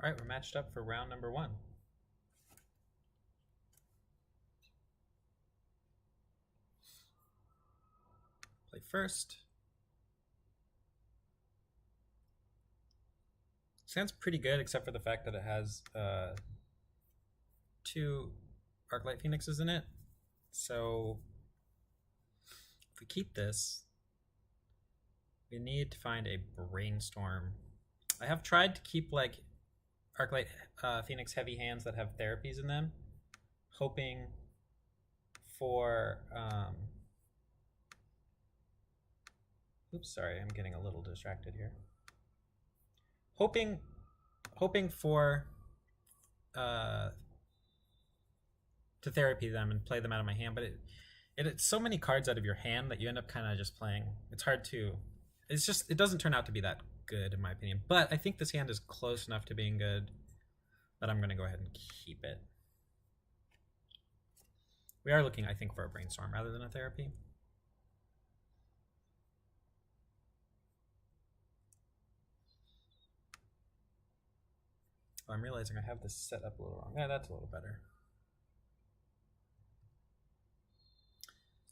All right, we're matched up for round number 1. Play first. Sounds pretty good, except for the fact that it has 2 Arclight Phoenixes in it. So if we keep this, we need to find a Brainstorm. I have tried to keep like Arclight Phoenix heavy hands that have therapies in them, hoping for oops, sorry, I'm getting a little distracted here. Hoping for to therapy them and play them out of my hand, but it's so many cards out of your hand that you end up kind of just playing. It's hard to. It's just it doesn't turn out to be that good in my opinion. But I think this hand is close enough to being good that I'm going to go ahead and keep it. We are looking, I think, for a Brainstorm rather than a therapy. Oh, I'm realizing I have this set up a little wrong. Yeah, that's a little better.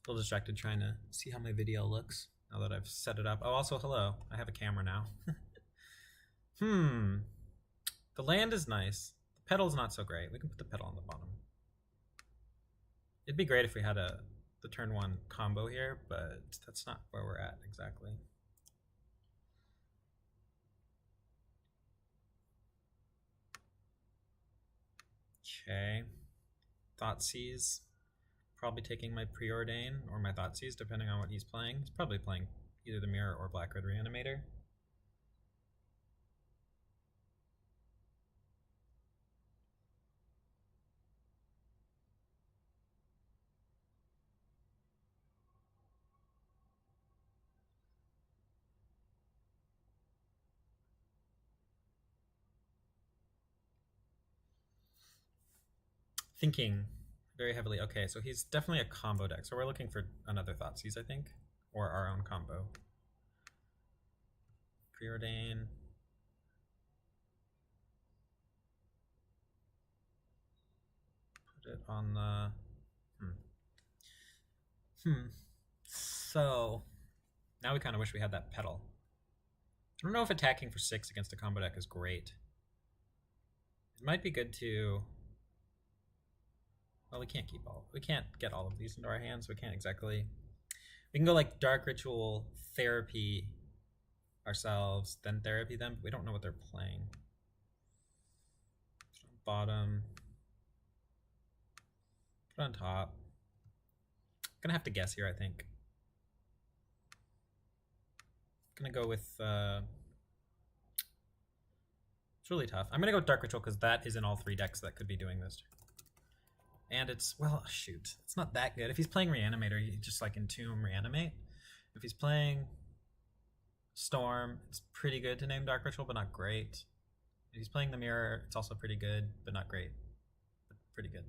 A little distracted trying to see how my video looks now that I've set it up. Oh, also, hello. I have a camera now. The land is nice. The pedal's not so great. We can put the pedal on the bottom. It'd be great if we had the turn 1 combo here, but that's not where we're at exactly. Okay. Thoughtseize. Probably taking my Preordain or my Thoughtseize, depending on what he's playing. He's probably playing either the Mirror or Black Red Reanimator. Thinking very heavily. Okay, so he's definitely a combo deck. So we're looking for another Thoughtseize, I think, or our own combo. Preordain. Put it on the. So now we kind of wish we had that pedal. I don't know if attacking for 6 against a combo deck is great. It might be good to. Well, we can't get all of these into our hands. So we can't exactly. We can go like Dark Ritual, Therapy ourselves, then Therapy them. But we don't know what they're playing. Bottom. Put on top. Gonna have to guess here, I think. Gonna go with. It's really tough. I'm gonna go with Dark Ritual because that is in all 3 decks that could be doing this. And it's, well, shoot. It's not that good. If he's playing Reanimator, he just like Entomb, Reanimate. If he's playing Storm, it's pretty good to name Dark Ritual, but not great. If he's playing the Mirror, it's also pretty good, but not great. But pretty good.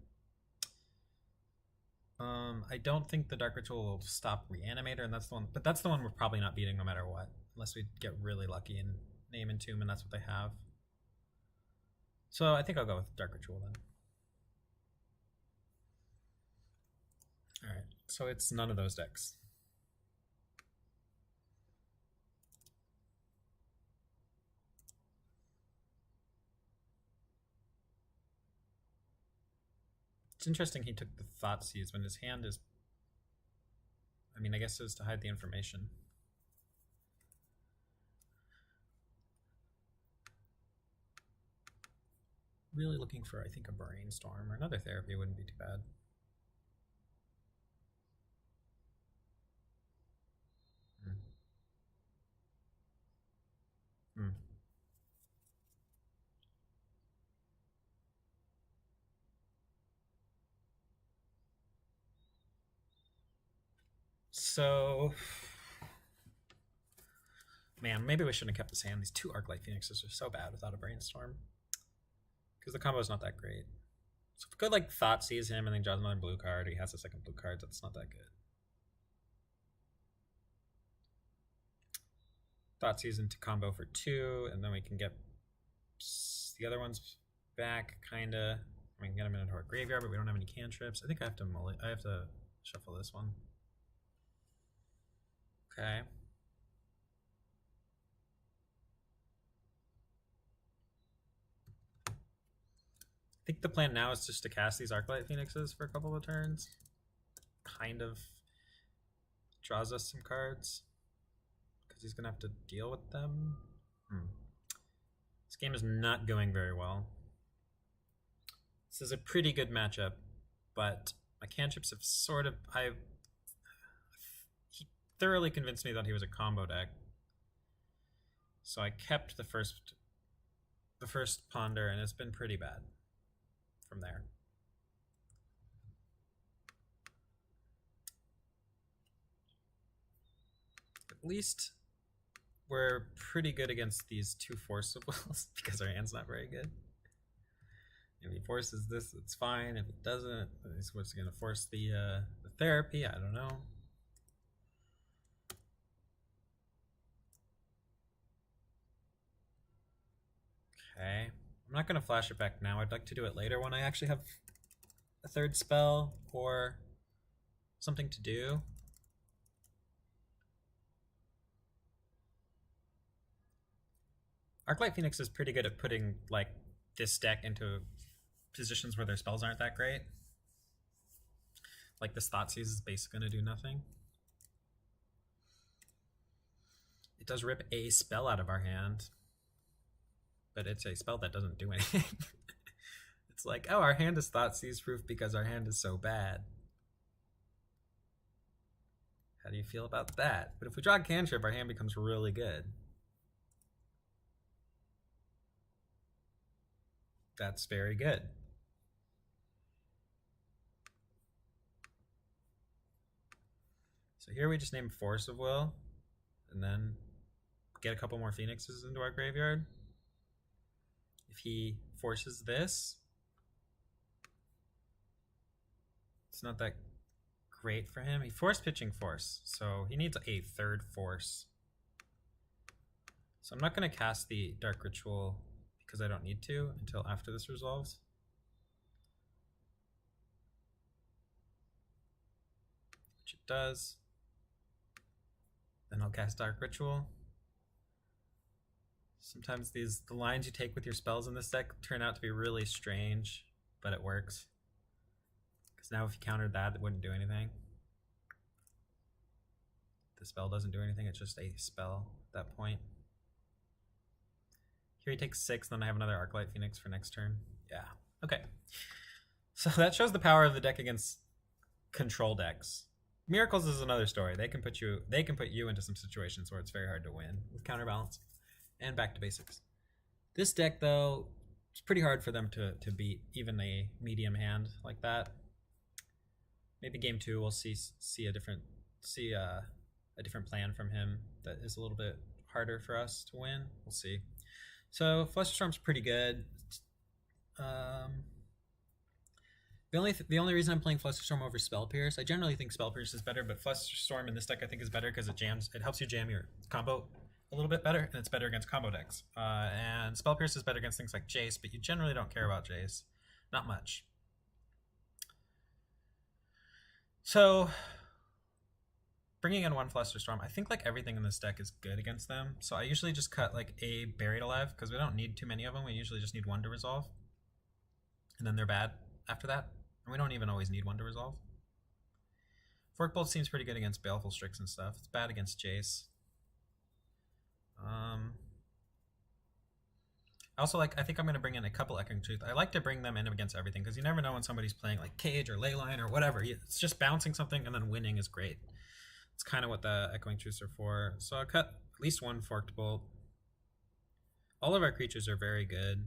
I don't think the Dark Ritual will stop Reanimator, and that's the one. But that's the one we're probably not beating no matter what, unless we get really lucky and name Entomb, and that's what they have. So I think I'll go with Dark Ritual then. All right, so it's none of those decks. It's interesting he took the Thoughtseize when his hand is. I mean, I guess it was to hide the information. Really looking for, I think, a Brainstorm or another Therapy wouldn't be too bad. So, man, maybe we shouldn't have kept this hand. These 2 Arclight Phoenixes are so bad without a Brainstorm. Because the combo is not that great. So if we could like Thoughtseize him and then draws another blue card, he has a second blue card, that's not that good. Thoughtseize into combo for 2, and then we can get The other one's back, kinda. I mean, get him into our graveyard, but we don't have any cantrips. I think I have to I have to shuffle this one. Okay. I think the plan now is just to cast these Arclight Phoenixes for a couple of turns. Kind of draws us some cards. Because he's going to have to deal with them. This game is not going very well. This is a pretty good matchup, but my cantrips have sort of... He thoroughly convinced me that he was a combo deck. So I kept the first Ponder, and it's been pretty bad from there. At least we're pretty good against these two Force of Wills because our hand's not very good. If he forces this, it's fine. If it doesn't, he's what's going to force the therapy. I don't know. Okay. I'm not going to flash it back now. I'd like to do it later when I actually have a third spell or something to do. Arclight Phoenix is pretty good at putting like this deck into positions where their spells aren't that great. Like this Thoughtseize is basically going to do nothing. It does rip a spell out of our hand, but it's a spell that doesn't do anything. It's like, oh, our hand is Thoughtseize proof because our hand is so bad. How do you feel about that? But if we draw a cantrip, our hand becomes really good. That's very good. So here we just name Force of Will, and then get a couple more Phoenixes into our graveyard. If he forces this, it's not that great for him. He forced pitching Force, so he needs a third Force. So I'm not going to cast the Dark Ritual because I don't need to until after this resolves. Which it does. Then I'll cast Dark Ritual. Sometimes the lines you take with your spells in this deck turn out to be really strange, but it works. Because now if you countered that, it wouldn't do anything. The spell doesn't do anything, it's just a spell at that point. Here he takes 6, then I have another Arclight Phoenix for next turn. Yeah, okay. So that shows the power of the deck against control decks. Miracles is another story. They can put you into some situations where it's very hard to win with counterbalance. And back to basics. This deck, though, it's pretty hard for them to beat even a medium hand like that. Maybe game 2 we'll see a different plan from him that is a little bit harder for us to win. We'll see. So Flusterstorm's pretty good. The only reason I'm playing Flusterstorm over Spell Pierce, I generally think Spell Pierce is better, but Flusterstorm in this deck I think is better because it helps you jam your combo a little bit better, and it's better against combo decks. And Spell Pierce is better against things like Jace, but you generally don't care about Jace. Not much. So, bringing in one Flusterstorm, I think like everything in this deck is good against them. So I usually just cut like a Buried Alive, because we don't need too many of them. We usually just need one to resolve. And then they're bad after that. And we don't even always need one to resolve. Forkbolt seems pretty good against Baleful Strix and stuff. It's bad against Jace. I think I'm going to bring in a couple Echoing Truth. I like to bring them in against everything, because you never know when somebody's playing like Cage or Leyline or whatever. It's just bouncing something and then winning is great. It's kind of what the Echoing Truths are for. So I'll cut at least one Forked Bolt. All of our creatures are very good.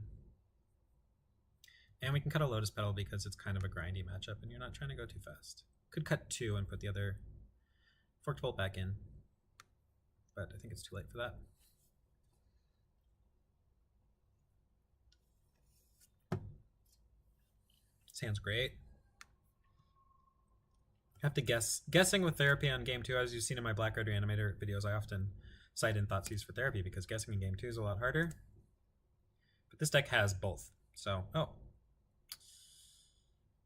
And we can cut a Lotus Petal because it's kind of a grindy matchup and you're not trying to go too fast. Could cut 2 and put the other Forked Bolt back in, but I think it's too late for that. This hand's great. I have to guess. Guessing with therapy on game 2, as you've seen in my Blackguard Reanimator videos, I often cite in Thoughtseize for therapy because guessing in game 2 is a lot harder. But this deck has both. So, oh.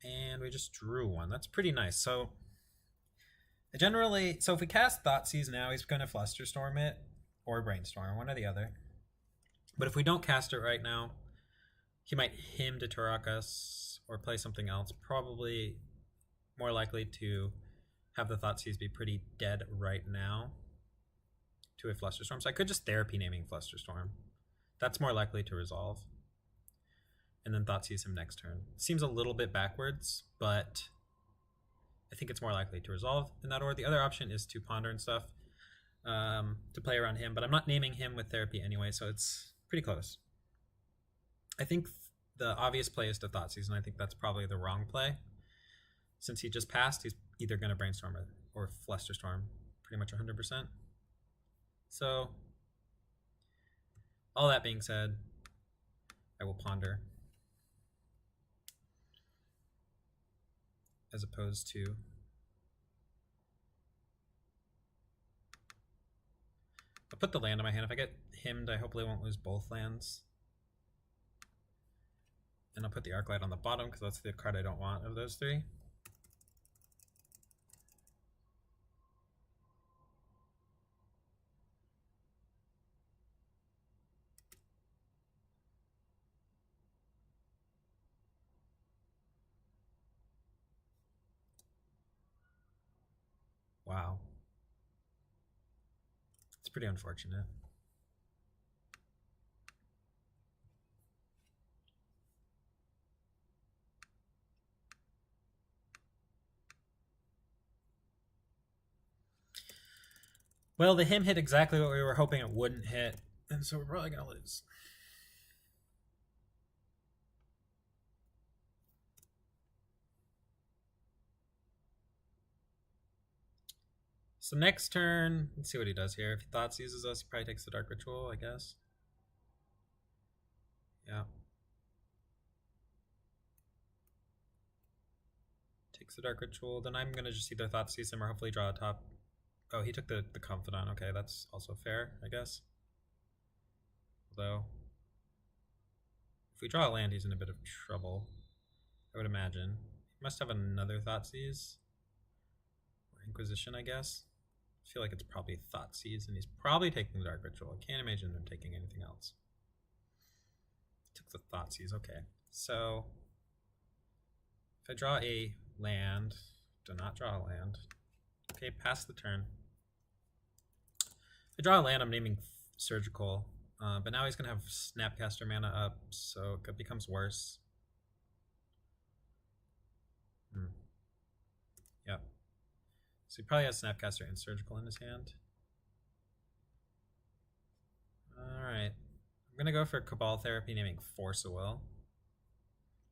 And we just drew one. That's pretty nice. So, generally, so if we cast Thoughtseize now, he's going to Flusterstorm it or Brainstorm, one or the other. But if we don't cast it right now, he might Hymn to Turok us or play something else. Probably more likely to have the Thoughtseize be pretty dead right now to a Flusterstorm. So I could just Therapy naming Flusterstorm. That's more likely to resolve. And then Thoughtseize him next turn. Seems a little bit backwards, but I think it's more likely to resolve in that order. The other option is to Ponder and stuff to play around him, but I'm not naming him with Therapy anyway, so it's pretty close. I think the obvious play is to Thoughtseize, and I think that's probably the wrong play. Since he just passed, he's either going to Brainstorm or Flusterstorm pretty much 100%. So, all that being said, I will Ponder. As opposed to I'll put the land in my hand. If I get hymned, I hopefully won't lose both lands. And I'll put the Arclight on the bottom because that's the card I don't want of those three. Wow. It's pretty unfortunate. Well, the hymn hit exactly what we were hoping it wouldn't hit, and so we're probably going to lose. So next turn, let's see what he does here. If he Thoughtseizes us, he probably takes the Dark Ritual, I guess. Yeah. Takes the Dark Ritual. Then I'm going to just either Thoughtseize him or hopefully draw a top. Oh, he took the Confidant. Okay, that's also fair, I guess. Although, if we draw a land, he's in a bit of trouble, I would imagine. He must have another Thoughtseize. Or Inquisition, I guess. I feel like it's probably Thoughtseize, and he's probably taking the Dark Ritual. I can't imagine him taking anything else. Took the Thoughtseize, okay. So, if I draw a land, do not draw a land. Okay, pass the turn. If I draw a land, I'm naming Surgical, but now he's going to have Snapcaster mana up, so it becomes worse. Yep. So he probably has Snapcaster and Surgical in his hand. Alright. I'm going to go for Cabal Therapy, naming Force of Will,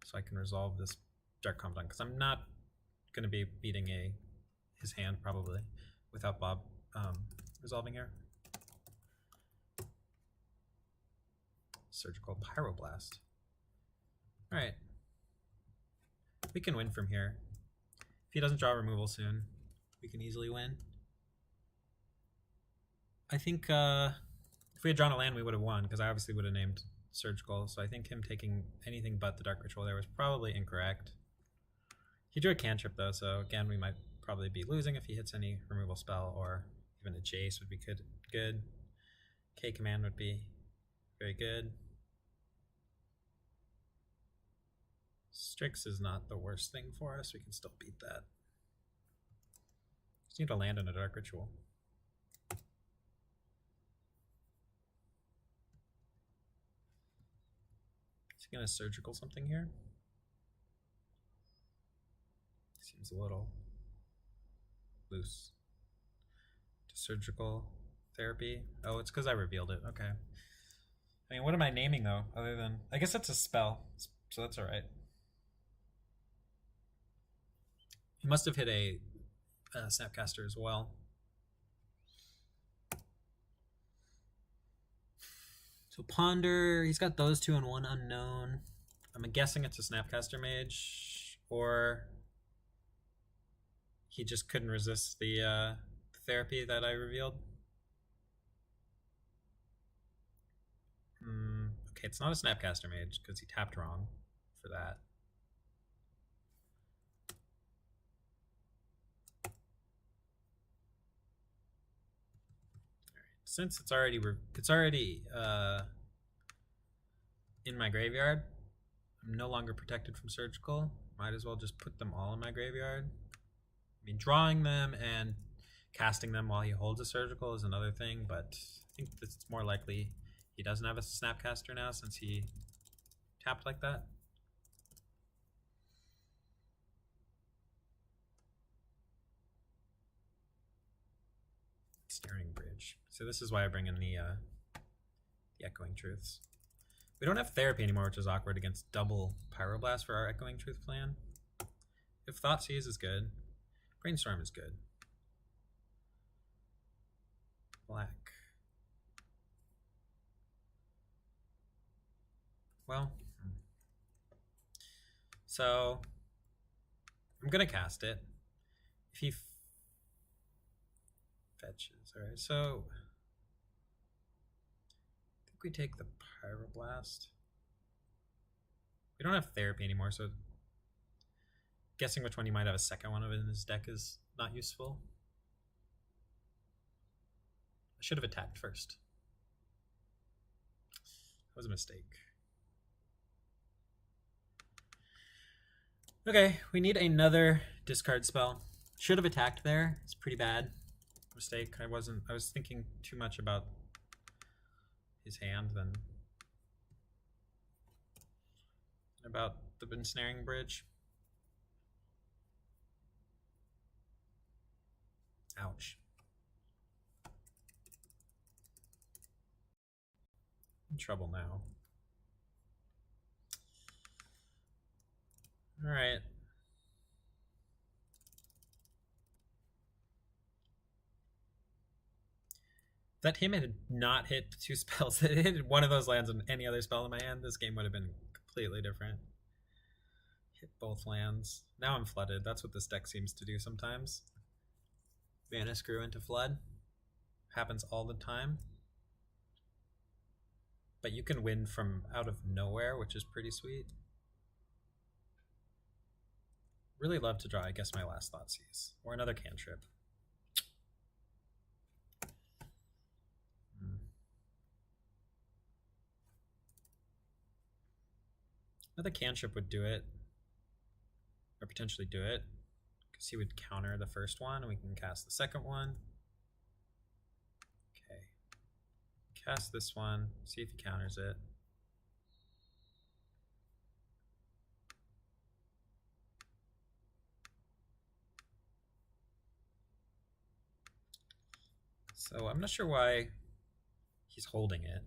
so I can resolve this Dark Confidant, because I'm not going to be beating his hand, probably, without Bob resolving here. Surgical Pyroblast. Alright. We can win from here. If he doesn't draw removal soon, we can easily win. I think if we had drawn a land, we would have won, because I obviously would have named Surgical, so I think him taking anything but the Dark Ritual there was probably incorrect. He drew a cantrip, though, so again, we might probably be losing if he hits any removal spell, or even a Jace would be good. K-Command would be very good. Strix is not the worst thing for us. We can still beat that. Just need to land in a Dark Ritual. Is he going to Surgical something here? Seems a little loose. To Surgical Therapy. Oh, it's because I revealed it. Okay. I mean, what am I naming, though, other than... I guess it's a spell, so that's alright. He must have hit a Snapcaster as well. So Ponder, he's got those two and one unknown. I'm guessing it's a Snapcaster Mage, or he just couldn't resist the therapy that I revealed. Okay, it's not a Snapcaster Mage because he tapped wrong for that. Since it's already in my graveyard, I'm no longer protected from surgical. Might as well just put them all in my graveyard. I mean, drawing them and casting them while he holds a surgical is another thing, but I think it's more likely he doesn't have a Snapcaster now since he tapped like that. Staring Bridge. So this is why I bring in the Echoing Truths. We don't have Therapy anymore, which is awkward against double Pyroblast for our Echoing Truth plan. If Thoughtseize is good, Brainstorm is good. Black. Well, so I'm gonna cast it. If he fetches, all right. So I think we take the Pyroblast. We don't have Therapy anymore, so guessing which one he might have a second one of in his deck is not useful. I should have attacked first. That was a mistake. Okay, we need another discard spell. Should have attacked there. It's pretty bad. Mistake. I was thinking too much about his hand than about the Ensnaring Bridge. Ouch. In trouble now. All right. That him had not hit 2 spells. It hit one of those lands on any other spell in my hand, this game would have been completely different. Hit both lands. Now I'm flooded. That's what this deck seems to do sometimes. Mana Screw into Flood. Happens all the time. But you can win from out of nowhere, which is pretty sweet. Really love to draw, I guess, my last Thoughtseize. Or another cantrip. Another cantrip would do it. Or potentially do it. Because he would counter the first one, and we can cast the second one. Okay. Cast this one, see if he counters it. So I'm not sure why he's holding it.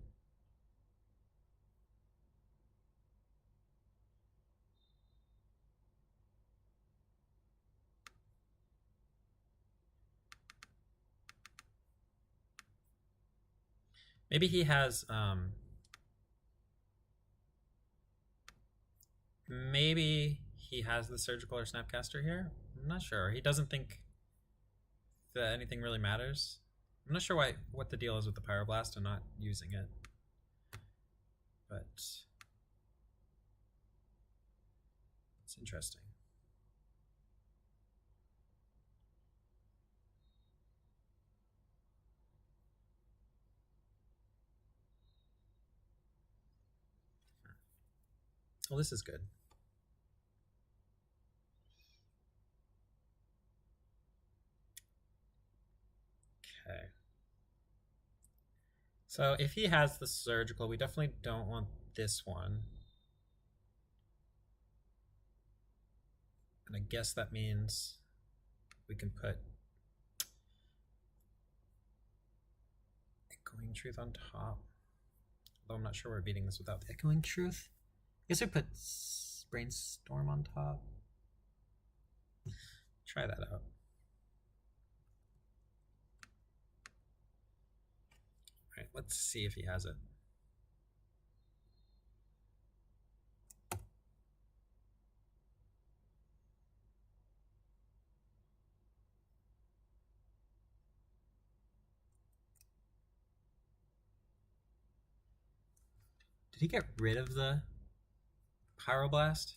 Maybe he has maybe he has the Surgical or Snapcaster here. I'm not sure. He doesn't think that anything really matters. I'm not sure what the deal is with the Pyroblast and not using it. But it's interesting. Well, this is good. Okay. So if he has the Surgical, we definitely don't want this one. And I guess that means we can put Echoing Truth on top. Although I'm not sure we're beating this without the Echoing Truth. I guess we put Brainstorm on top. Try that out. Alright, let's see if he has it. Did Did he get rid of the Pyroblast?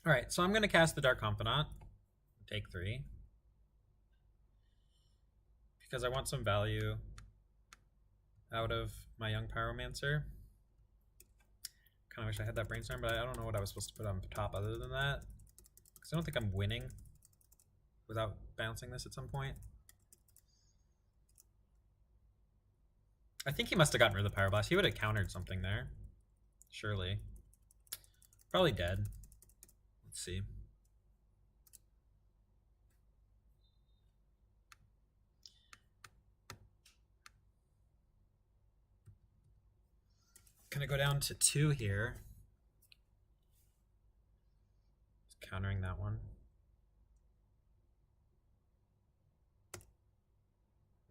Alright, so I'm going to cast the Dark Confidant. Take 3. Because I want some value out of my young Pyromancer. Kind of wish I had that Brainstorm, but I don't know what I was supposed to put on top other than that. Because I don't think I'm winning without bouncing this at some point. I think he must have gotten rid of the Pyroblast. He would have countered something there. Surely. Probably dead. Let's see. Gonna go down to 2 here. Just countering that one.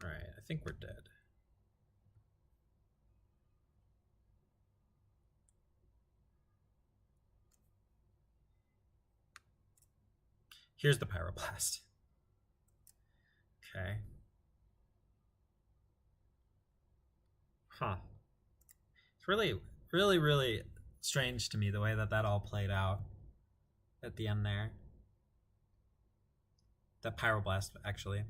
Alright, I think we're dead. Here's the Pyroblast. Okay. Huh. It's really strange to me the way that all played out at the end there. That Pyroblast, actually.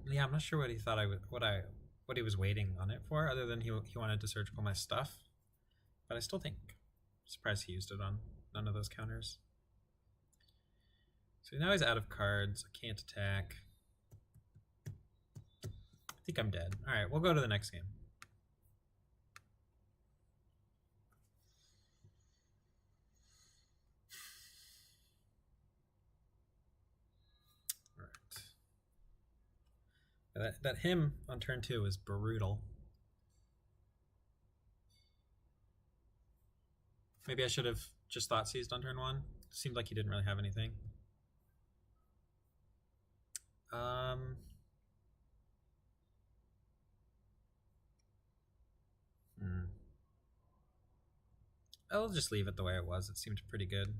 Yeah, I'm not sure what he thought what he was waiting on it for, other than he wanted to surgical my stuff. But I still think, surprised he used it on none of those counters. So now he's out of cards. I can't attack. I think I'm dead. All right, we'll go to the next game. All right. That him on turn 2 is brutal. Maybe I should have just thought seized on turn 1. Seemed like he didn't really have anything. I'll just leave it the way it was. It seemed pretty good.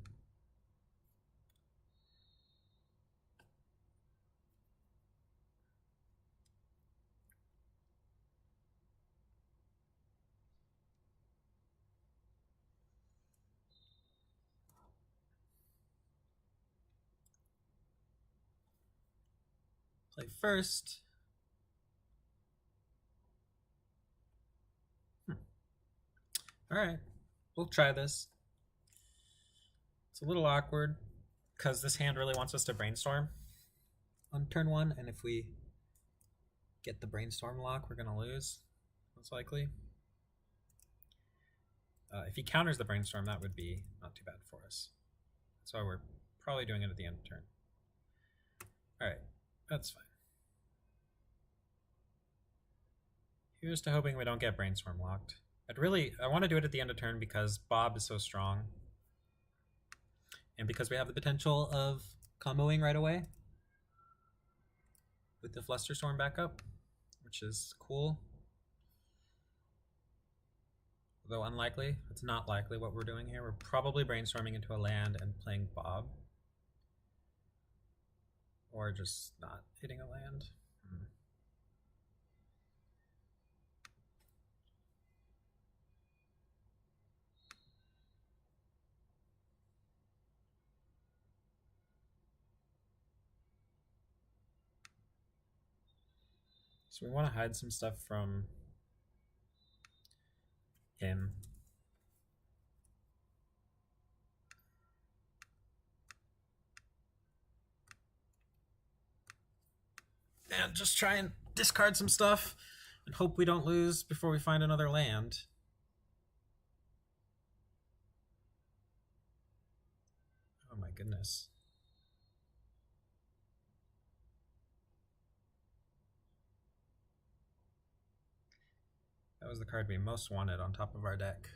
Play first. All right, we'll try this. It's a little awkward because this hand really wants us to brainstorm on turn 1, and if we get the brainstorm lock, we're gonna lose, most likely. If he counters the brainstorm, that would be not too bad for us. So we're probably doing it at the end of turn. All right, that's fine. Here's to hoping we don't get brainstorm locked. I want to do it at the end of turn because Bob is so strong. And because we have the potential of comboing right away with the Flusterstorm backup, which is cool. Though unlikely. It's not likely what we're doing here. We're probably brainstorming into a land and playing Bob. Or just not hitting a land. So we want to hide some stuff from him. And just try and discard some stuff and hope we don't lose before we find another land. Oh my goodness. That was the card we most wanted on top of our deck.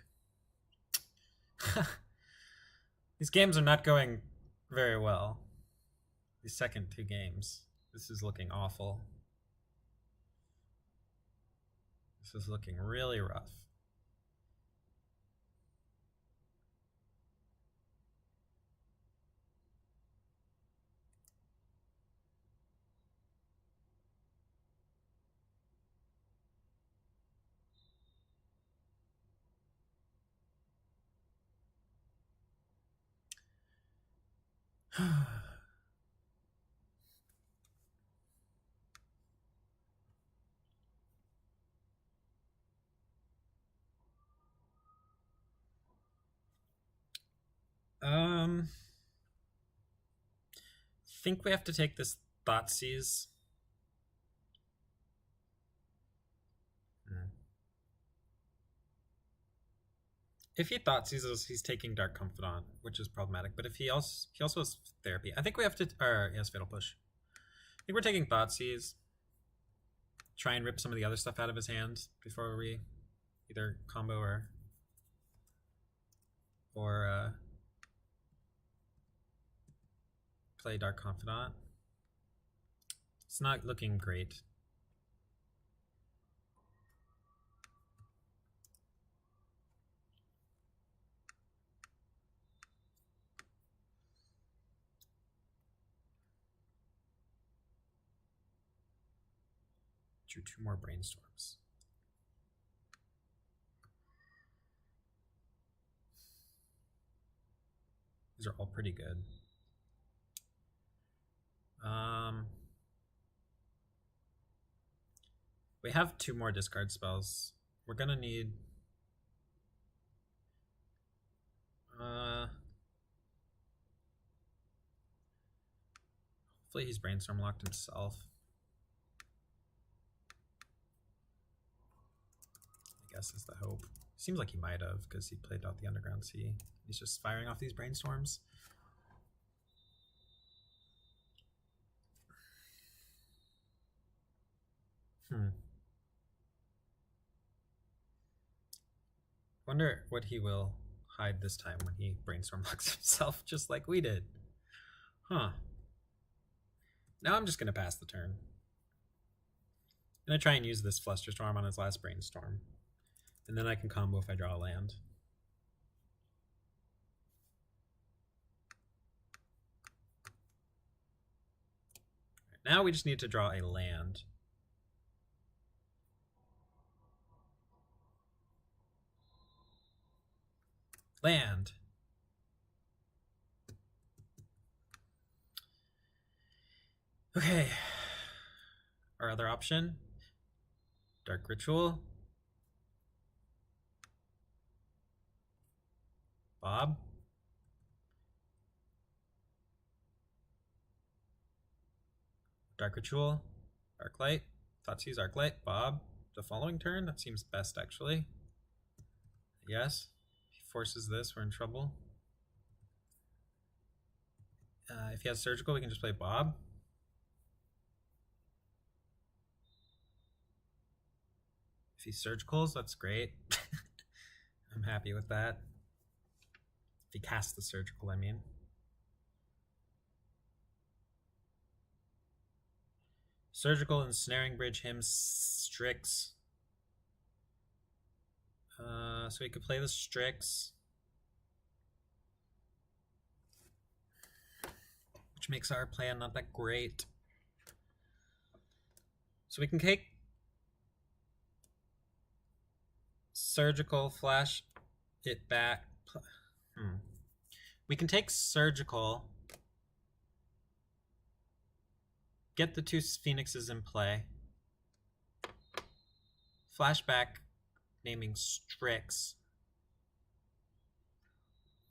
These games are not going very well. These second 2 games. This is looking awful. This is looking really rough. Think we have to take this Thoughtseize. If he Thoughtseizes, he's taking Dark Confidant, which is problematic. But if he also has Therapy, I think we have to. Or he has Fatal Push. I think we're taking Thoughtseize. Try and rip some of the other stuff out of his hand before we either combo or play Dark Confidant. It's not looking great. Drew 2 more Brainstorms. These are all pretty good. We have 2 more discard spells. We're gonna need hopefully he's Brainstorm locked himself. I guess is the hope. Seems like he might have, because he played out the Underground Sea. He's just firing off these Brainstorms. Wonder what he will hide this time when he Brainstorm locks himself, just like we did. Huh. Now I'm just going to pass the turn. I'm going to try and use this Flusterstorm on his last Brainstorm. And then I can combo if I draw a land. Now we just need to draw a land. Land. Okay. Our other option, Dark Ritual. Bob. Dark Ritual. Arclight. Thoughtseize Arclight. Bob. The following turn? That seems best, actually. Yes. If he forces this, we're in trouble. If he has Surgical, we can just play Bob. If he Surgicals, that's great. I'm happy with that. If he casts the Surgical, I mean. Surgical and Snaring Bridge him Strix. So he could play the Strix, which makes our plan not that great. So we can take Surgical, flash it back. We can take Surgical, get the 2 Phoenixes in play, flashback naming Strix,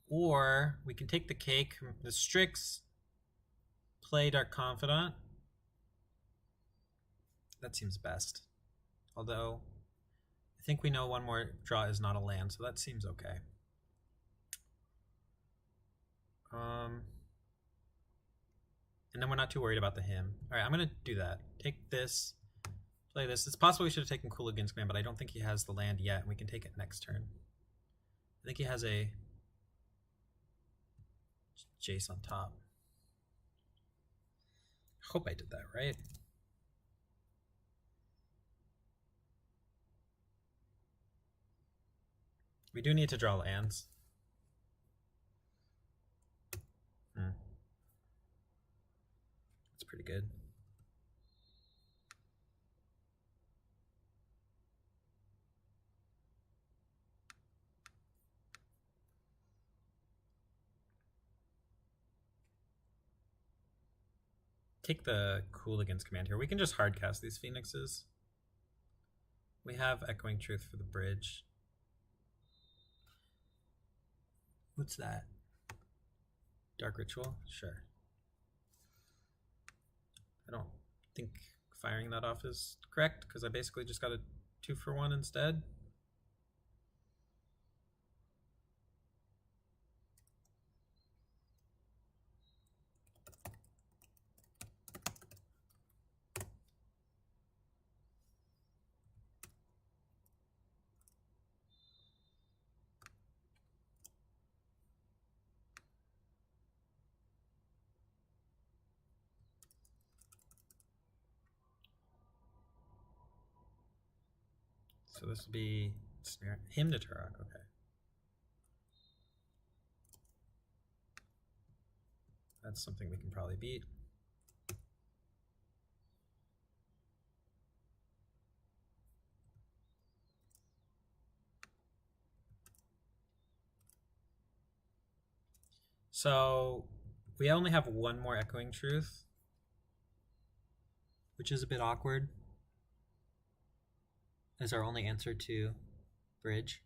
or we can take the cake, the Strix, play Dark Confidant. That seems best. Although, I think we know one more draw is not a land, so that seems okay. And then we're not too worried about the hymn. Alright, I'm going to do that. Take this, play this. It's possible we should have taken Cooligan's Command, but I don't think he has the land yet, and we can take it next turn. I think he has a Jace on top. Hope I did that right. We do need to draw lands. That's pretty good. Take the Cooligans command here. We can just hardcast these Phoenixes. We have Echoing Truth for the bridge. What's that? Dark Ritual? Sure. I don't think firing that off is correct because I basically just got a 2-for-1 instead. So this will be Hymn to Turok, okay. That's something we can probably beat. So we only have one more Echoing Truth, which is a bit awkward as our only answer to bridge.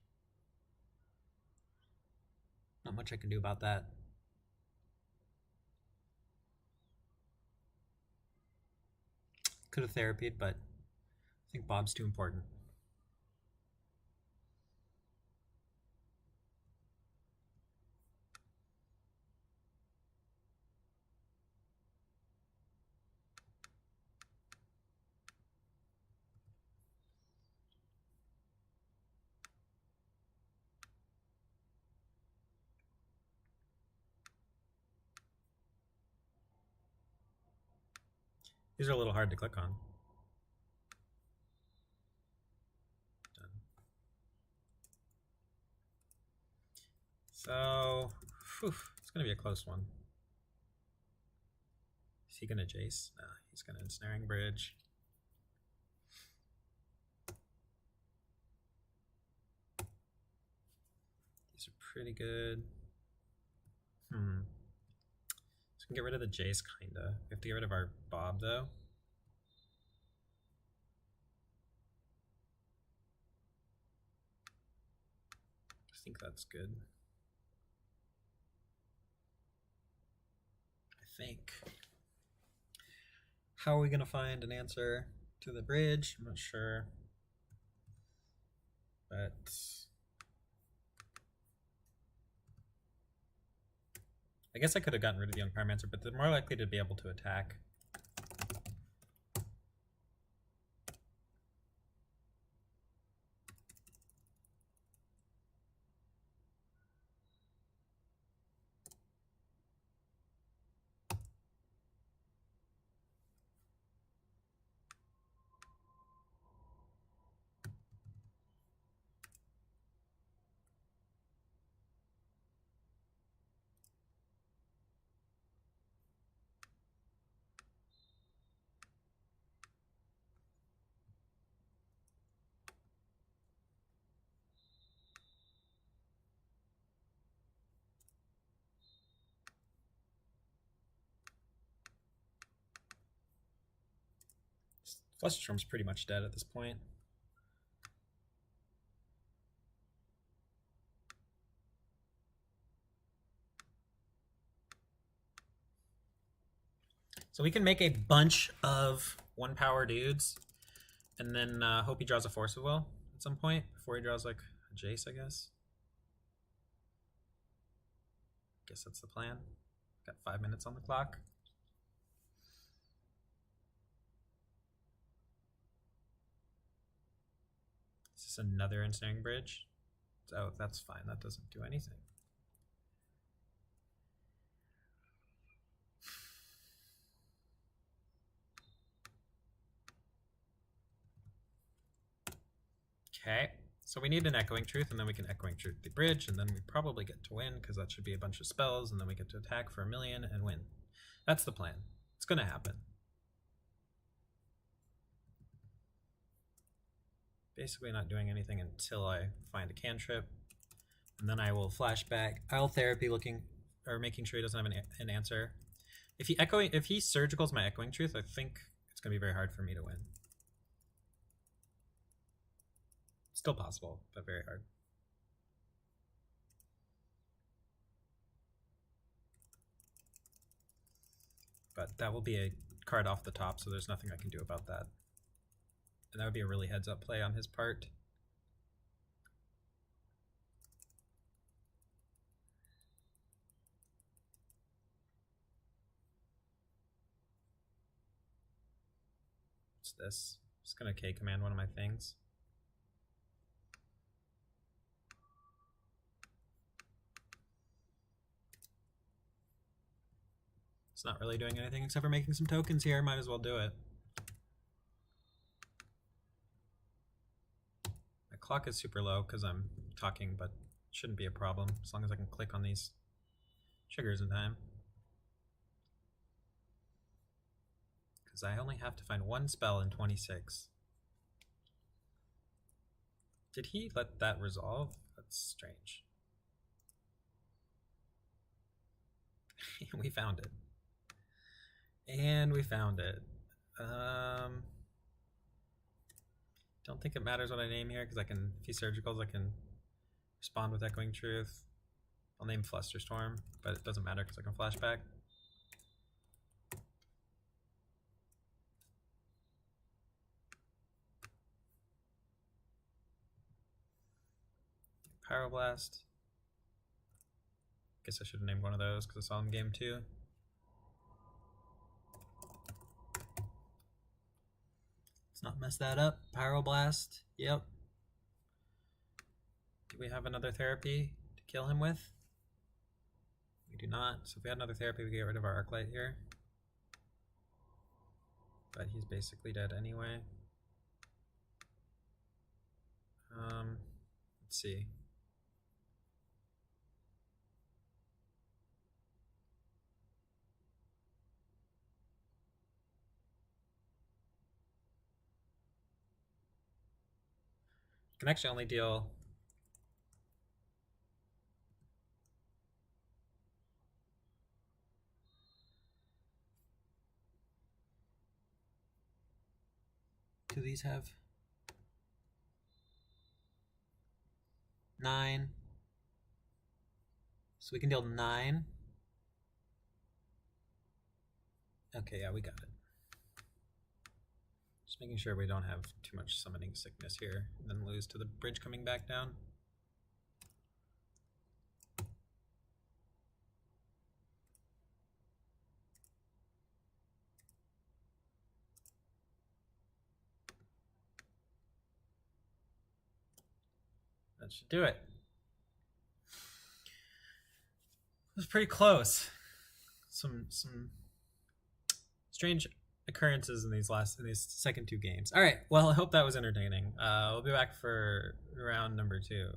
Not much I can do about that. Could have therapied, but I think Bob's too important. These are a little hard to click on. Done. So, it's going to be a close one. Is he going to Jace? Nah, he's going to Ensnaring Bridge. These are pretty good. So we can get rid of the Jace, kinda. We have to get rid of our Bob, though. I think that's good. I think. How are we going to find an answer to the bridge? I'm not sure. But I guess I could have gotten rid of the Young Pyromancer, but they're more likely to be able to attack. Flusterstorm's pretty much dead at this point. So we can make a bunch of 1-power dudes, and then hope he draws a Force of Will at some point before he draws like a Jace, I guess. Guess that's the plan. Got 5 minutes on the clock. Is this another Ensnaring Bridge? Oh, that's fine. That doesn't do anything. Okay, so we need an Echoing Truth, and then we can Echoing Truth the bridge, and then we probably get to win, because that should be a bunch of spells, and then we get to attack for 1,000,000 and win. That's the plan. It's gonna happen. Basically not doing anything until I find a cantrip, and then I will flashback. I'll therapy looking, or making sure he doesn't have an answer. If he surgicals my Echoing Truth, I think it's gonna be very hard for me to win. Still possible, but very hard. But that will be a card off the top, so there's nothing I can do about that. And that would be a really heads-up play on his part. What's this? I'm just gonna K-command one of my things. It's not really doing anything except for making some tokens here. Might as well do it. My clock is super low because I'm talking, but it shouldn't be a problem as long as I can click on these triggers in time. Because I only have to find one spell in 26. Did he let that resolve? That's strange. We found it. And we found it. Don't think it matters what I name here because I can, if he surgicals, I can respond with Echoing Truth. I'll name Flusterstorm, but it doesn't matter because I can flashback. Pyroblast. Guess I should have named one of those because I saw him game 2. Let's not mess that up. Pyroblast. Yep. Do we have another therapy to kill him with? We do not. So if we had another therapy, we get rid of our Arclight here. But he's basically dead anyway. Let's see. Can actually only deal do these have 9? So we can deal 9. Okay, yeah, we got it. Just making sure we don't have too much summoning sickness here and then lose to the bridge coming back down. That should do it. It was pretty close. Some strange occurrences in these second 2 games. All right, well, I hope that was entertaining. We'll be back for round number 2.